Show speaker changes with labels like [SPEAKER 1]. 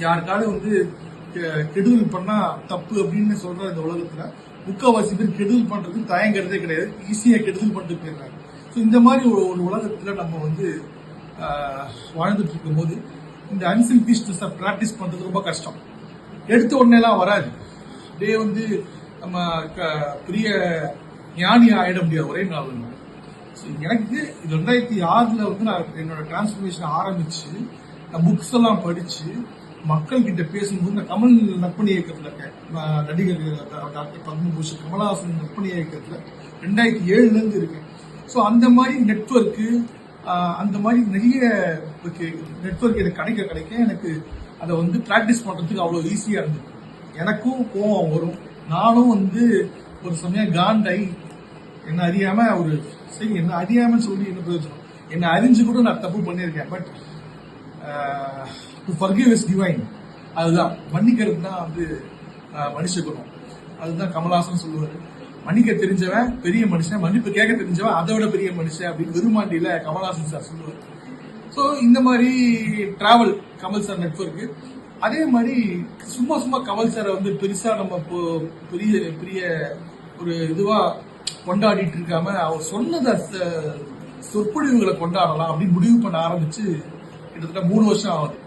[SPEAKER 1] யாருக்காவது வந்து கெடுதல் பண்ணா தப்பு அப்படின்னு சொல்ற இந்த உலகத்துல முக்கால்வாசி பேர் கெடுதல் பண்றது தயங்கிறதே கிடையாது. ஈஸியா கெடுதல் பண்ணிட்டு போயிடுறாங்க. ஸோ இந்த மாதிரி ஒரு உலகத்துல நம்ம வந்து வாழ்ந்துட்டு இருக்கும் போது இந்த அன்செல்ஃபிஷ்னஸை ப்ராக்டிஸ் பண்றது ரொம்ப கஷ்டம். எடுத்த உடனே எல்லாம் வராது. அப்படியே வந்து நம்ம பெரிய ஞானி ஆயிட முடியாது ஒரே நாள். எனக்கு 2006 வந்து நான் என்னோட டிரான்ஸ்ஃபர்மேஷன் ஆரம்பிச்சு புக்ஸ் எல்லாம் படிச்சு மக்கள் கிட்ட பேசும்போது நான் கமல் நற்பணி இயக்கத்துல இருக்கேன். நடிகர் டாக்டர் பத்மபூஷன் கமலஹாசன் நற்பணி இயக்கத்துல 2007 இருந்து இருக்கேன். ஸோ அந்த மாதிரி நெட்வொர்க்கு அந்த மாதிரி நிறைய நெட்வொர்க் எனக்கு கிடைக்க எனக்கு அதை வந்து பிராக்டிஸ் பண்றதுக்கு அவ்வளோ ஈஸியா இருந்தது. எனக்கும் கோவம் வரும். நானும் வந்து ஒரு சமயம் காண்டாய் என்ன அறியாம சரி என்ன அறியாம சொல்லி என்ன பிரயோஜனம், என்ன அறிஞ்சு கூட நான் தப்பு பண்ணியிருக்கேன். But to forgive is divine. அதுதான் மன்னிக்கிறது தான் வந்து மனுஷ குணம். அதுதான் கமலஹாசன் சொல்லுவாரு, மன்னிக்க தெரிஞ்சவன் பெரிய மனுஷன், மன்னிப்பு கேட்க தெரிஞ்சவன் அதை விட பெரிய மனுஷன் அப்படின்னு விருமாண்டியில கமலஹாசன் சார் சொல்லுவார். ஸோ இந்த மாதிரி டிராவல் கமல் சார் நெட்வொர்க்கு. அதே மாதிரி சும்மா கமல் சாரை வந்து பெருசா நம்ம பெரிய பெரிய ஒரு இதுவா கொண்டாடிட்டு இருக்காம அவர் சொன்னத சொற்பொழிவுகளை கொண்டாடலாம் அப்படின்னு முடிவு பண்ண ஆரம்பிச்சு கிட்டத்தட்ட 3 வருஷம் ஆகுது.